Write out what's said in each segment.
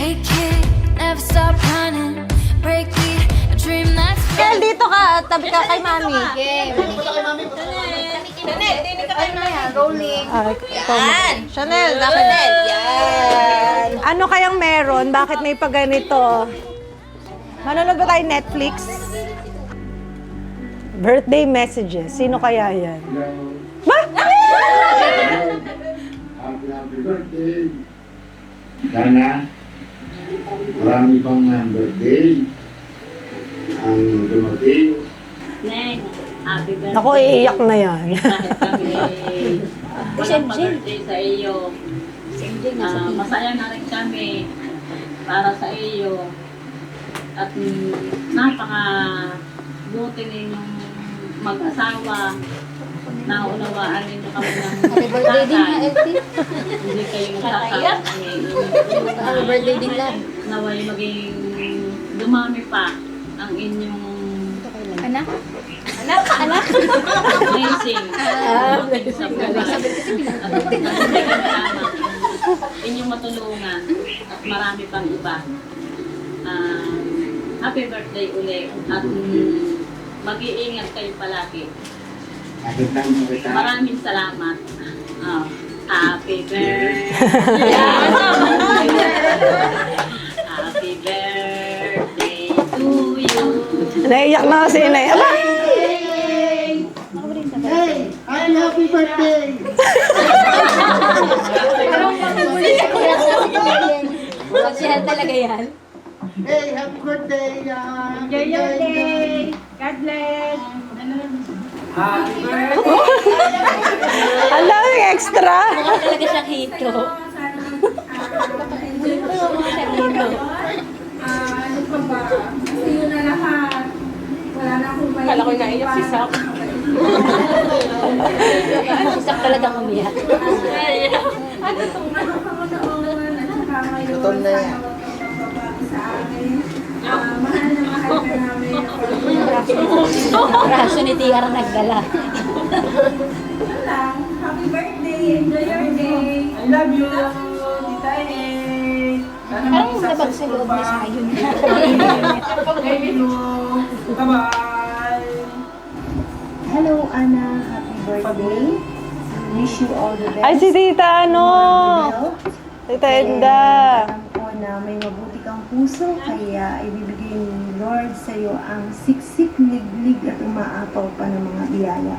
Hey kid, never stop running. Break me a dream that's Kel, dito ka. Tabi ka kay mami. Rolling. Chanel, dapat. Yan. Ano kayang meron? Bakit may paganito? Manonood ba tayo Netflix? Birthday messages. Sino kaya yan? Ba? Happy birthday. Sana, marami pang birthday ang dumating. Happy birthday. Ako, iiyak na yan. Birthday sa iyo. Masaya na rin kami para sa iyo. At napaka-buti ninyong mag-asawa. Naunawaan ninyo kami ng Happy birthday din ha, LT. Hindi kayo nagkakaroon. Happy birthday din lang. Naway maging dumami pa ang inyong Anak? blessing. Sa buhay. Inyong matulungan at marami pang iba. Happy birthday ulit at mag-iingat kayo palagi. Maraming salamat. Happy birthday. Happy birthday to you. Naiiyak na kasi inay. Aba! Happy birthday! Magsihal talaga yan. Hey, happy birthday! Enjoy your day. God bless. Ang daming extra. Mukha talaga siyang hito. Mukha siyang hito. Ano pa ba? Kasi yun na lahat. Wala na akong may... Kala ko naiyak si Sam. Isak talaga umiyak. Ano itong nakakanoon at saka ngayon sa mga pagbabago sa amin. Mahal na mahal ka namin. Braso ni Tiara nagdala. Yun lang. Happy birthday. Enjoy your day. I love you, Tita E. Parang labag sa loob niya sa yun. Thank you. Bye-bye. Hello, Ana. Happy birthday. Wish you all the best. Ay, si Tita ano? Tita Edda. Alam ko na may mabuti kang puso, kaya ibibigay ni Lord sa iyo ang siksik, liglig at umaapaw pa ng mga biyaya.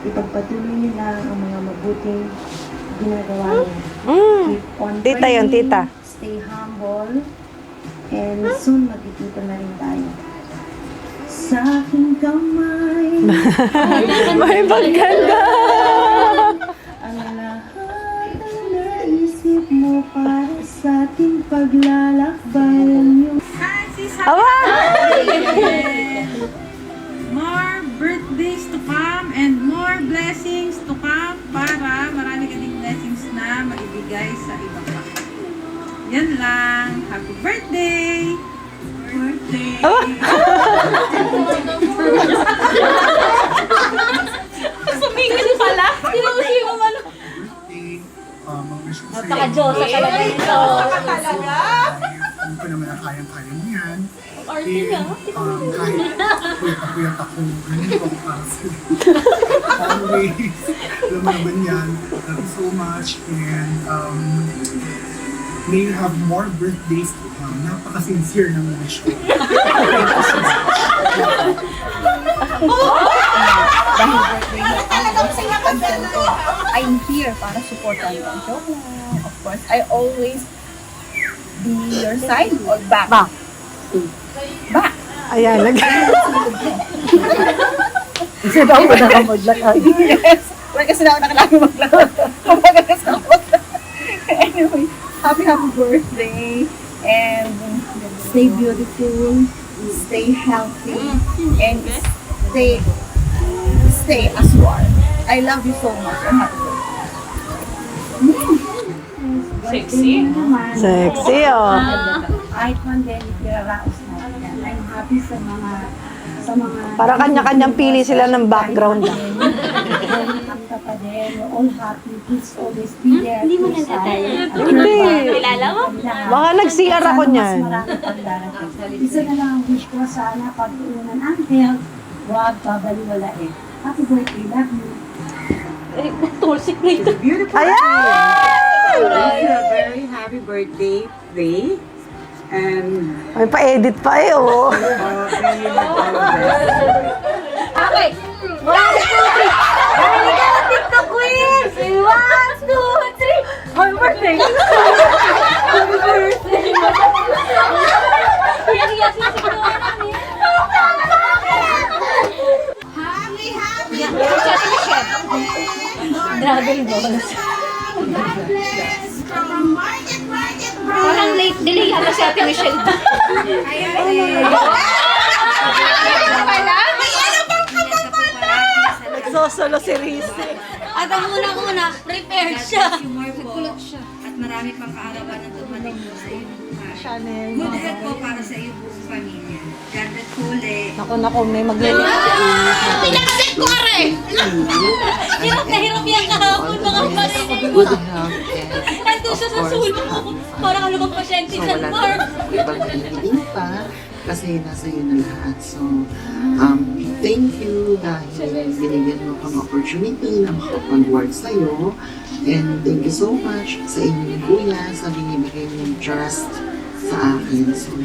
Ipagpatuloy niyo lang ang mga mabuting ginagawa niyo. Keep on Tita yun, praying, tita. stay humble, and soon magkikita na rin tayo. Sa aking kamay, May pagkanda. ang lahat ng naisip mo para sa ating paglalakbayan yung Aba! More birthdays to come and more blessings to come para marami ka ding blessings na maibigay sa iba pa. Yan lang. Happy birthday! Birthday! Sumingin pala. Sinusi mo man. Napaka-Diyosa talaga ito. Alam ko naman na kayang-kaya mo yan. Kahit puyat ako, ganyan ko para sa'yo. Always, alam mo naman yan. Love you so much and may you have more birthdays to come. Napaka-sincere ng wish ko. Dahil birthday mo ang I'm here para supportan you. Joke lang. Of course, I always be your side or back. Back. Back. Ayan, Kasi daw ako nakamadlakad. Yes. Wala kasi na ako nakalagi maglakad. Kumbaga kasi ako. Anyway, happy birthday. And stay beautiful, stay healthy, and stay as you are. I love you so much. And happy birthday. Sexy. sexy oh. kahit pandemic, niraraos natin yan. I'm happy sa mga Para kanya-kanyang pili sila ng background. ang ka pa din. We're all happy. Please always be there. Hindi mo Please, nagtataya. Hindi. Kilala mo? Baka nag-CR ako niyan. Mas marami pang darating. Isa na lang ang wish ko, sana pag-unan ang health, huwag babaliwalain. Happy birthday, love you. Tulsik na ito. Ayan! A very happy birthday, Ray. And May pa-edit pa eh, oh. Okay. 1, 2, 3. Dali ka na TikTok queen. 1, 2, 3. Happy birthday. Happy birthday. Iyak-iyak na siguro namin. Dragon balls. Parang late delay yata si Ate Michelle. Nagsosolo si Riz. At ang unang-una, prepared siya. Nagkulot siya. At marami pang kaarawan na dumating mo sa iyong buhay. Chanel. Good health po para sa iyong buong pamilya. God bless po ulit. Naku, may magliliit. Pinakasit ko rin! Hirap na hirap yan kahapon mga parinig. Good health and Nandun siya sa sulong mo. Parang ano bang pasyente sa wala Mark. na ibang hinihiling pa kasi nasa iyo na lahat. So, thank you dahil binigyan mo kang opportunity na makapag-work sa'yo. And thank you so much sa inyong kuya sa binibigay mong trust sa akin. So,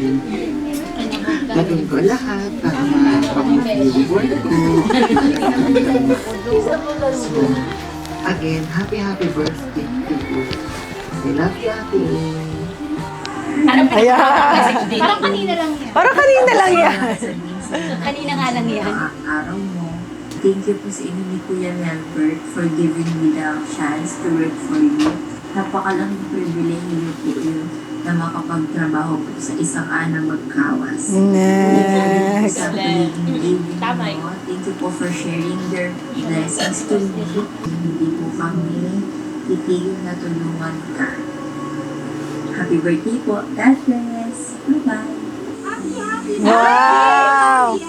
gagawin ko lahat para makapag-work ko. So, again, happy birthday to you. I love you, Ate. Ayan. Parang kanina lang yan. Parang kanina lang yan. Kanina nga lang yan. Araw mo. Thank you po sa inyo ni Kuya Nelbert for giving me the chance to work for you. Napakalaking privilege po yun na makapagtrabaho po sa isang ana magkawas. Next. Sa pagiging living mo. Thank you po for sharing their blessings to me. Hindi po kami titigil na tulungan ka. Happy birthday po. God bless. Bye-bye. Wow!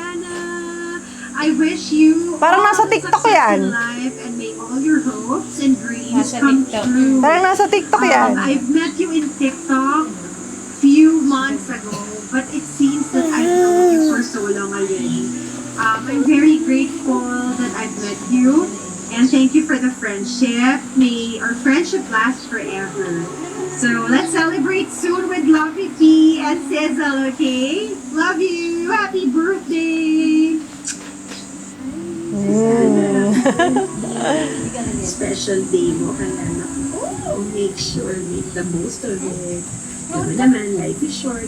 I wish you Parang nasa all the TikTok success yan. in life and may all your hopes and dreams come true. Parang nasa TikTok yan. I've met you in TikTok few months ago, but it seems that I've known you for so long already. I'm very grateful that I've met you, and thank you for the friendship. May our friendship last forever. So let's celebrate soon with Lovey P and Sizzle, okay? Love you. Happy birthday. Special day mo ka na. Oh, make sure make the most of it. Kami naman, life is short.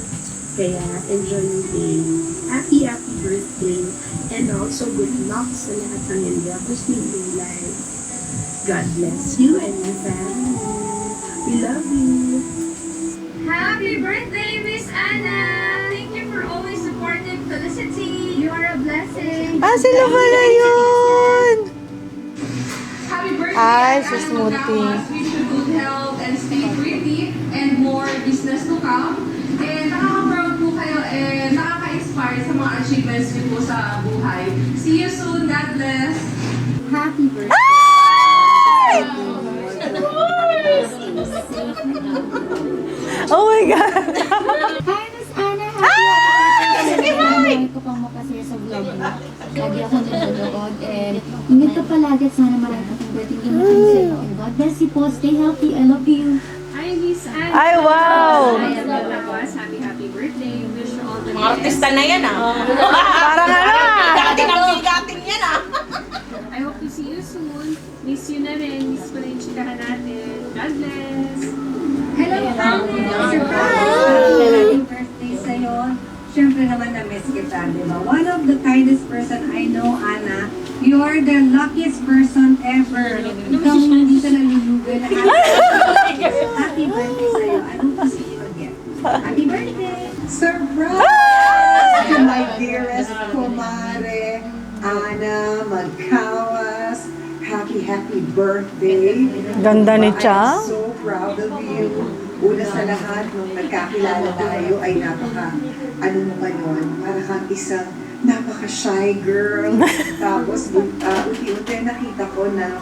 Kaya enjoy your day. Happy birthday. And also good luck sa lahat ng endeavors in your life. God bless you and your family. We love you. Happy birthday, Miss Anna! Thank you for always supporting Felicity. You are a blessing. Ah, sila pala yun! Happy birthday! Ay, Anna si Smoothie. Magawas. Wish you good health and stay pretty and more business to come. And nakaka-proud po kayo and nakaka-inspire sa mga achievements niyo po sa buhay. See you soon. God bless. Happy birthday. Oh my God! Hi, Miss Anna. Happy birthday. Ko pang makasaya sa vlog mo. Lagi ako nanonood and ingat ka palagi at sana marami kang birthday dumating sa'yo. And God bless you po. Stay healthy. I love you. Hi, Miss Anna. Ay, wow! Hi, Magawas. Happy birthday. Wish you all the Mga artista na yan Parang ano ah! Gating yan I hope to see you soon. Miss you na rin. Miss ko na yung chikahan natin. God bless. Hello, family. Happy birthday sa'yo. Siyempre naman na-miss kita, di ba? One of the kindest person I know, Anna. You are the luckiest person ever. Ikaw hindi ka nalulugan na happy birthday sa'yo. I hope to see you again. Happy birthday! Surprise! To my dearest kumare, Ana Magkawas. Happy birthday. Ganda ni Cha. I'm so proud of you. Una sa lahat, nung nagkakilala tayo ay ano mo ka nun, para kang isang napaka-shy girl. Tapos, unti-unti nakita ko na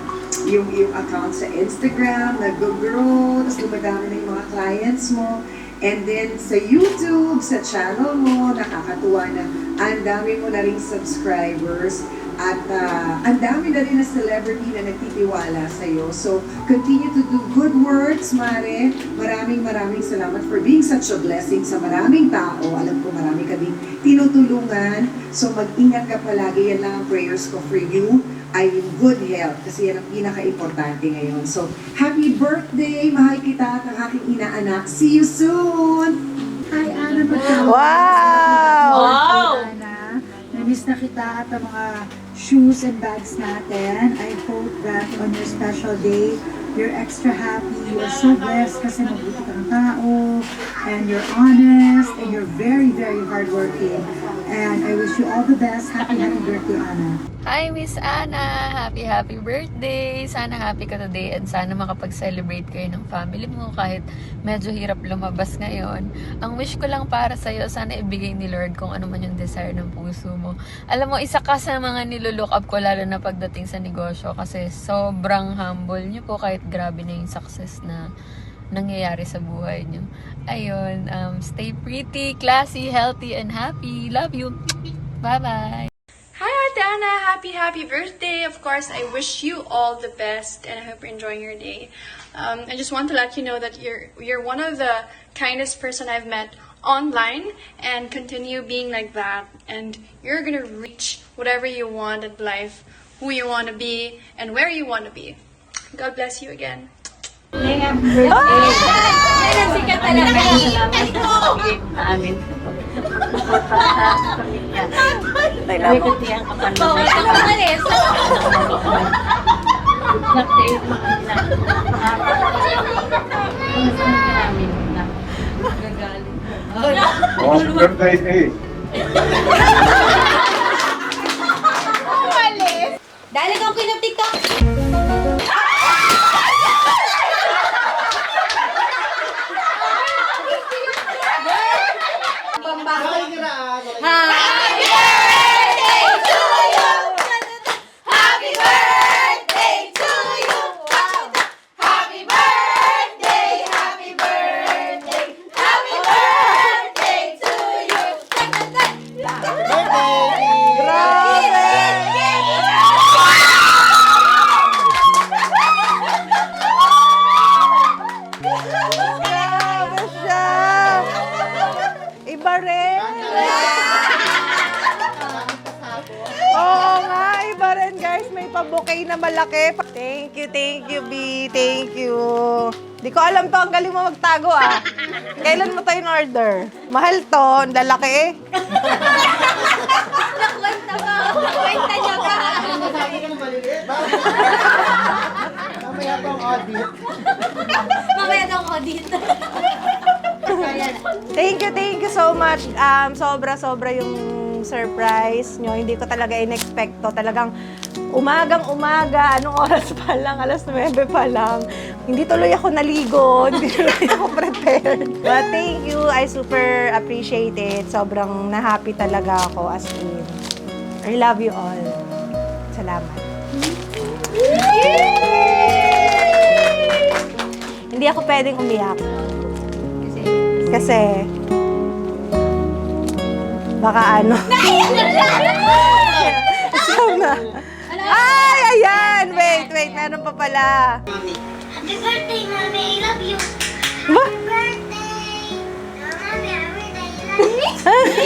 yung account sa Instagram, nag-grow, tapos dumadami na yung mga clients mo. And then sa YouTube, sa channel mo, nakakatuwa na ang dami mo na rin subscribers at ang dami na rin na celebrity na nagtitiwala sa'yo. So, continue to do good works, Mare. Maraming salamat for being such a blessing sa maraming tao. Alam ko marami ka din tinutulungan. So, mag-ingat ka palagi. Yan lang ang prayers ko for you. Ay good health kasi yan ang pinaka-importante ngayon. So, happy birthday! Mahal kita at ang aking inaanak. See you soon! Hi, Ana Matao. Wow! Ana, na-miss na kita at ang mga shoes and bags natin. I hope that on your special day, you're extra happy. You're so blessed kasi mabuti kang tao and you're honest and you're very, very hardworking. And I wish you all the best. Happy birthday, Ana. Hi, Miss Ana! Happy birthday! Sana happy ka today and sana makapag-celebrate kayo ng family mo kahit medyo hirap lumabas ngayon. Ang wish ko lang para sa'yo, sana ibigay ni Lord kung ano man yung desire ng puso mo. Alam mo, isa ka sa mga nilulook up ko lalo na pagdating sa negosyo kasi sobrang humble niyo po kahit grabe na yung success na nangyayari sa buhay niyo. Ayun, stay pretty, classy, healthy, and happy. Love you! Bye-bye! Hi, Ate Ana! Happy birthday! Of course, I wish you all the best and I hope you're enjoying your day. I just want to let you know that you're one of the kindest person I've met online and continue being like that and you're gonna reach whatever you want in life, who you want to be, and where you want to be. God bless you again. Yan ang sikat talaga. Salamat sa amin. Sa pamilya. Nagkatiyan ka pa naman. Bawal ka umalis. Nagtayo mo na. Namin na. Gagaling. Oh, birthday eh. Dali kang kinap-tiktok. Grabe siya! Iba rin! Oo nga, iba rin guys. May pa-bouquet na malaki. Thank you, B. Thank you. Di ko alam to. Ang galing mo magtago ah. Kailan mo to in order? Mahal to. Ang lalaki eh. Nakwenta ka. Nakwenta niya ka. Sabi ka na maliliit. Mamaya pang audit. Mamaya daw ko dito. Thank you so much. Sobra yung surprise nyo. Hindi ko talaga in-expecto. Talagang umagang-umaga, anong oras pa lang, alas 9 pa lang. Hindi tuloy ako naligo, hindi tuloy ako prepared. But thank you, I super appreciate it. Sobrang na-happy talaga ako as in. I love you all. Salamat. Hindi ako pwedeng umiyak. Kasi baka ano. Sama. Ay, ayan! Wait, meron pa pala. Happy birthday, Mami! I love you! Ba? Happy birthday! Mami, happy birthday!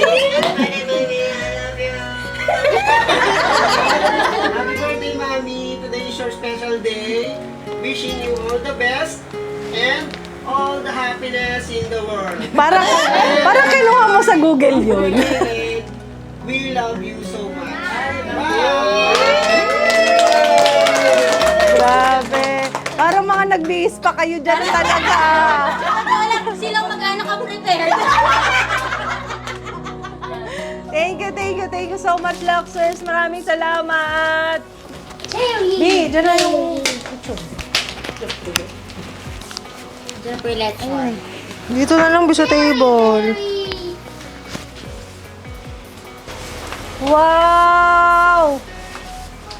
Happy birthday, Mami! Today is your special day. Wishing you all the best and all the happiness in the world. Parang kinuha mo sa Google yun. We love you so much. Bye! Grabe. Parang mga nagbihis pa kayo dyan talaga. Wala silang mag-anak ang prepared. Thank you so much, Luxers. Maraming salamat. Cherry! B, dyan na yung picture. Diyan po yung let's one. Dito na lang sa table. Wow!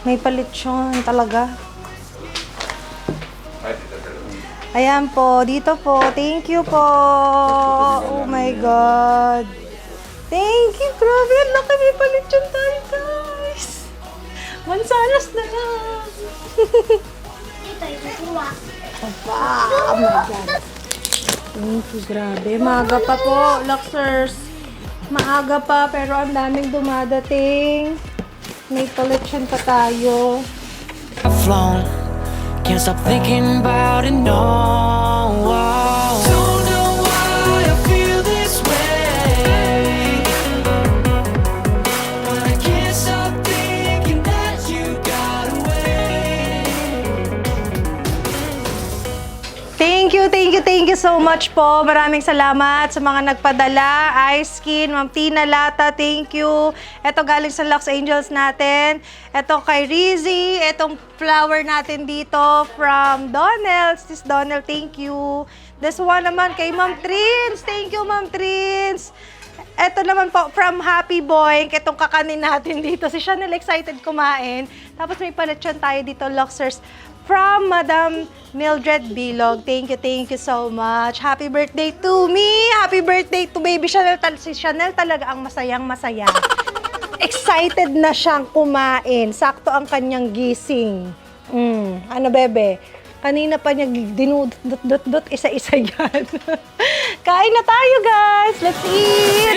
May palitsyon talaga. Ayan po, dito po. Thank you po. Oh my God. Thank you, grabe. Ang laki, may palit yun tayo, guys. Mansanas na lang. Oh my God. Thank you, grabe. Maaga pa po, Luxers. Maaga pa, pero ang daming dumadating. May collection pa tayo. Can't stop thinking about it, no. Don't know why I feel this way, but I can't stop thinking that you got away. Thank you so much po. Maraming salamat sa mga nagpadala. Ice Skin, Ma'am Tina Lata, thank you. Ito galing sa Lux Angels natin. Ito kay Rizzy. Itong flower natin dito from Donald. Sis Donald, thank you. This one naman kay Ma'am Trins. Thank you, Ma'am Trins. Ito naman po from Happy Boy. Itong kakanin natin dito. Si Chanel excited kumain. Tapos may paletsyon tayo dito, Luxers. From Madam Mildred Bilog. Thank you so much. Happy birthday to me. Happy birthday to baby Chanel. Si Chanel talaga ang masayang masaya. Excited na siyang kumain. Sakto ang kanyang gising. Ano bebe? Kanina pa niya dinudot isa-isa yan. Kain na tayo, guys. Let's eat!